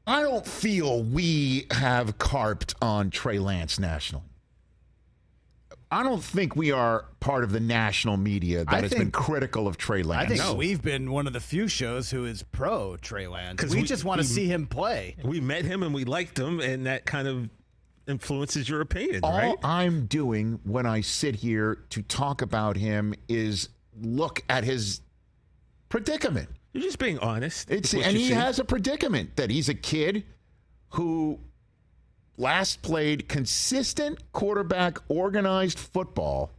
I don't feel we have carped on Trey Lance nationally. I don't think we are part of the national media that has been critical of Trey Lance. I think we've been one of the few shows who is pro Trey Lance. We just want to see him play. We met him and we liked him, and that kind of influences your opinion, All right? I'm doing when I sit here to talk about him is look at his predicament. You're just being honest. And he has a predicament that he's a kid who last played consistent quarterback organized football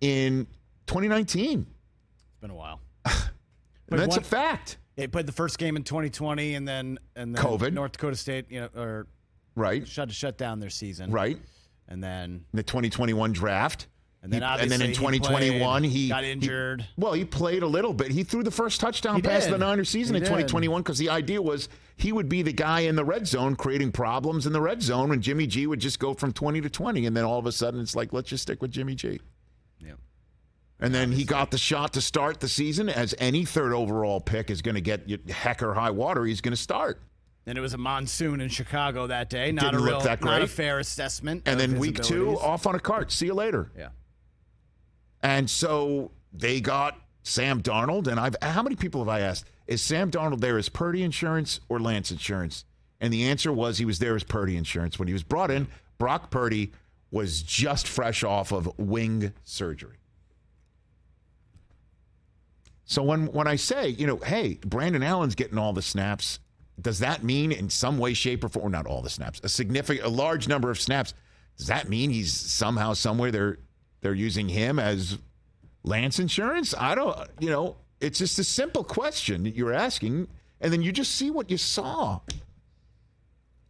in 2019. It's been a while. That's a fact. They played the first game in 2020 and then COVID. North Dakota State, right. shut down their season. Right. And then the 2021 draft. And then obviously in 2021 he got injured. He played a little bit. He threw the first touchdown pass of the Niners season in 2021 because the idea was he would be the guy in the red zone creating problems in the red zone, and Jimmy G would just go from 20 to 20, and then all of a sudden it's like, let's just stick with Jimmy G. Yep. And then he got the shot to start the season, as any third overall pick is going to get heck or high water. He's going to start. And it was a monsoon in Chicago that day. Didn't look that great. Not a fair assessment. And then week abilities. 2, off on a cart. See you later. Yeah. And so they got Sam Darnold, and how many people have I asked, is Sam Darnold there as Purdy insurance or Lance insurance? And the answer was he was there as Purdy insurance. When he was brought in, Brock Purdy was just fresh off of wing surgery. So when I say, hey, Brandon Allen's getting all the snaps, does that mean in some way, shape, or form, or not all the snaps, a large number of snaps, does that mean he's somehow, somewhere they're using him as Lance insurance? I don't, it's just a simple question that you're asking, and then you just see what you saw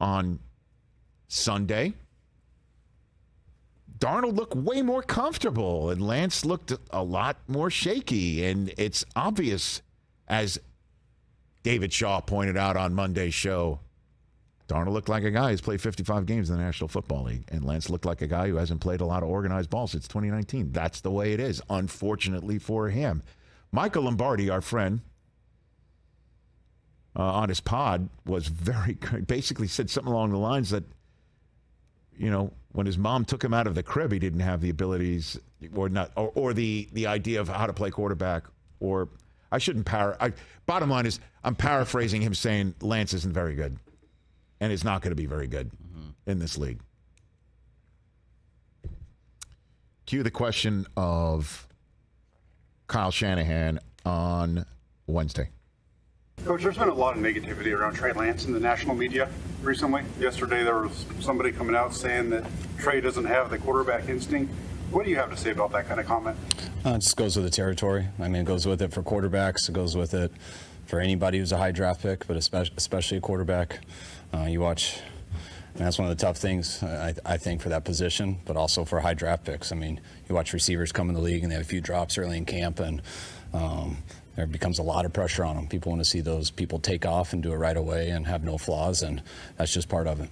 on Sunday. Darnold looked way more comfortable, and Lance looked a lot more shaky, and it's obvious, as David Shaw pointed out on Monday's show, Darnold looked like a guy who's played 55 games in the National Football League, and Lance looked like a guy who hasn't played a lot of organized ball since 2019. That's the way it is, unfortunately for him. Michael Lombardi, our friend, on his pod, was basically said something along the lines that, when his mom took him out of the crib, he didn't have the abilities or the idea of how to play quarterback. Or I shouldn't bottom line is, I'm paraphrasing him saying Lance isn't very good. And is not going to be very good in this league. Cue the question of Kyle Shanahan on Wednesday. Coach, there's been a lot of negativity around Trey Lance in the national media recently. Yesterday there was somebody coming out saying that Trey doesn't have the quarterback instinct. What do you have to say about that kind of comment? It just goes with the territory. I mean, it goes with it for quarterbacks. It goes with it for anybody who's a high draft pick, but especially a quarterback. You watch, and that's one of the tough things, I think, for that position, but also for high draft picks. I mean, you watch receivers come in the league and they have a few drops early in camp, and there becomes a lot of pressure on them. People want to see those people take off and do it right away and have no flaws, and that's just part of it.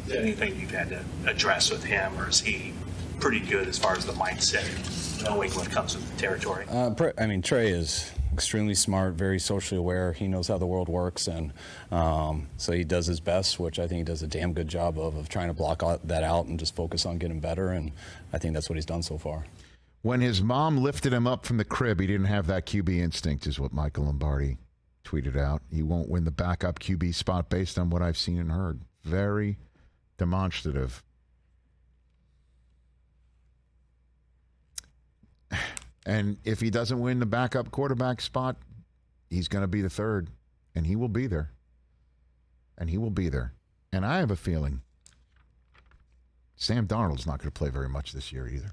Is there anything you've had to address with him, or is he pretty good as far as the mindset, knowing what comes with the territory? Trey is extremely smart, very socially aware. He knows how the world works, and so he does his best, which I think he does a damn good job of trying to block that out and just focus on getting better, and I think that's what he's done so far. When his mom lifted him up from the crib, he didn't have that QB instinct, is what Michael Lombardi tweeted out. He won't win the backup QB spot based on what I've seen and heard. Very demonstrative. And if he doesn't win the backup quarterback spot, he's going to be the third, and he will be there. And he will be there. And I have a feeling Sam Darnold's not going to play very much this year either.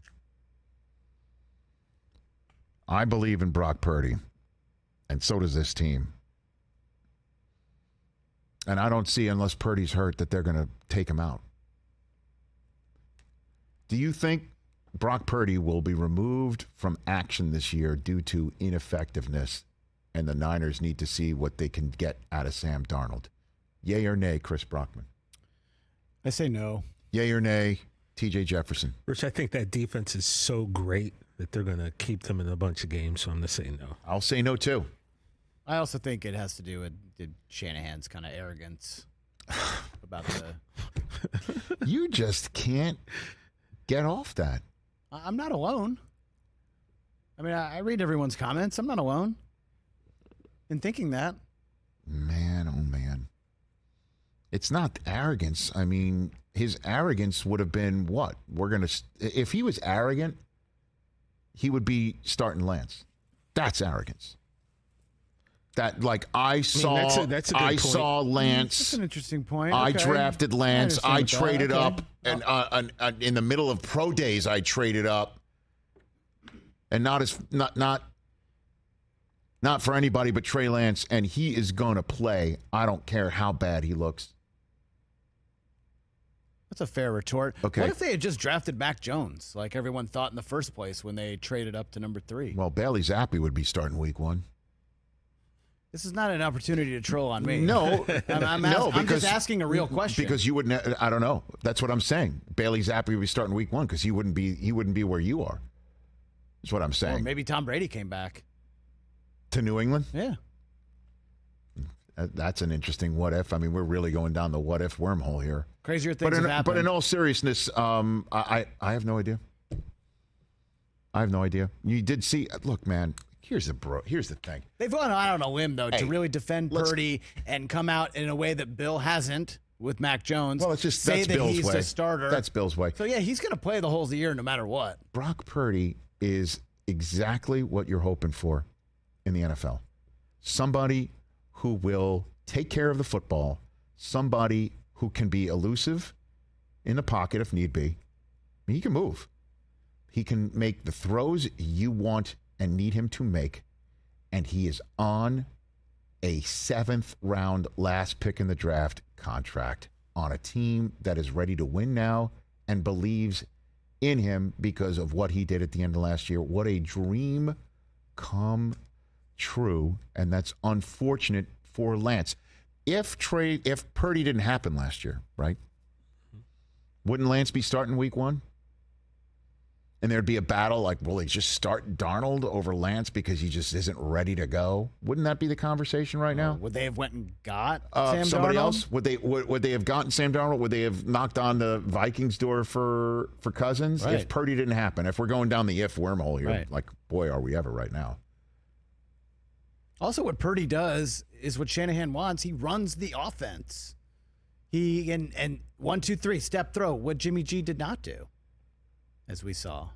I believe in Brock Purdy, and so does this team. And I don't see, unless Purdy's hurt, that they're going to take him out. Do you think Brock Purdy will be removed from action this year due to ineffectiveness, and the Niners need to see what they can get out of Sam Darnold? Yay or nay, Chris Brockman? I say no. Yay or nay, TJ Jefferson? Rich, I think that defense is so great that they're going to keep them in a bunch of games, so I'm going to say no. I'll say no, too. I also think it has to do with Shanahan's kind of arrogance about the. You just can't get off that. I'm not alone. I mean, I read everyone's comments. I'm not alone in thinking that. Man, oh man. It's not arrogance. I mean, his arrogance would have been what? If he was arrogant, he would be starting Lance. That's arrogance. That, like, I saw Lance. That's an interesting point. I Okay. drafted Lance. I traded Okay. up, and in the middle of pro days, I traded up, and not for anybody but Trey Lance, and he is going to play. I don't care how bad he looks. That's a fair retort. Okay. What if they had just drafted Mac Jones, like everyone thought in the first place when they traded up to number 3? Well, Bailey Zappi would be starting week 1. This is not an opportunity to troll on me. No, I'm just asking a real question. Because you wouldn't. I don't know. That's what I'm saying. Bailey Zappi would be starting week 1 because he wouldn't be where you are. That's what I'm saying. Or maybe Tom Brady came back to New England. Yeah. That's an interesting what if. I mean, we're really going down the what if wormhole here. Crazier things have happened. But in all seriousness, I have no idea. I have no idea. You did see. Look, man. Here's the thing. They've gone out on a limb, though, to really defend Purdy and come out in a way that Bill hasn't with Mac Jones. Well, it's just say that's that Bill's he's way. the starter. That's Bill's way. So, yeah, he's going to play the whole year no matter what. Brock Purdy is exactly what you're hoping for in the NFL. Somebody who will take care of the football, somebody who can be elusive in the pocket if need be. I mean, he can move. He can make the throws you want and need him to make, and he is on a 7th round last pick in the draft contract on a team that is ready to win now and believes in him because of what he did at the end of last year. What a dream come true, and that's unfortunate for Lance. If Purdy didn't happen last year, right? Wouldn't Lance be starting week 1? And there'd be a battle like, will they just start Darnold over Lance because he just isn't ready to go? Wouldn't that be the conversation right now? Would they have went and got Sam somebody Darnold? else? Would they have gotten Sam Darnold? Would they have knocked on the Vikings door for Cousins? Right. If Purdy didn't happen, if we're going down the if wormhole here, Right. like, boy, are we ever right now. Also, what Purdy does is what Shanahan wants. He runs the offense. He and 1, 2, 3 step throw. What Jimmy G did not do, as we saw,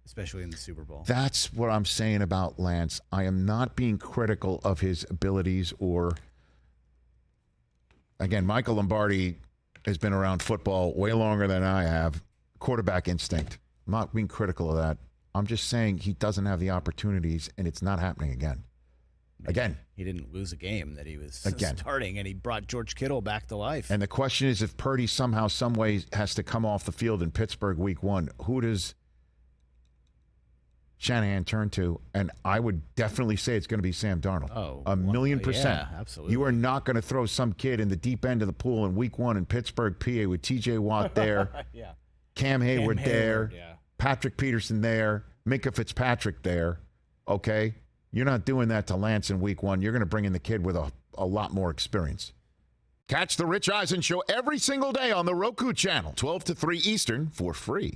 especially in the Super Bowl. That's what I'm saying about Lance. I am not being critical of his abilities or, again, Michael Lombardi has been around football way longer than I have. Quarterback instinct. I'm not being critical of that. I'm just saying he doesn't have the opportunities, and it's not happening again. Again. He didn't lose a game that he was Again. starting, and he brought George Kittle back to life. And the question is, if Purdy somehow, some way has to come off the field in Pittsburgh week 1, who does Shanahan turn to? And I would definitely say it's going to be Sam Darnold. Oh, 1,000,000%. yeah, absolutely. You are not going to throw some kid in the deep end of the pool in week 1 in Pittsburgh, PA, with TJ Watt there, yeah. Cam Hayward there, yeah. Patrick Peterson there, Minka Fitzpatrick there. Okay? You're not doing that to Lance in week 1. You're going to bring in the kid with a lot more experience. Catch the Rich Eisen Show every single day on the Roku channel, 12 to 3 Eastern, for free.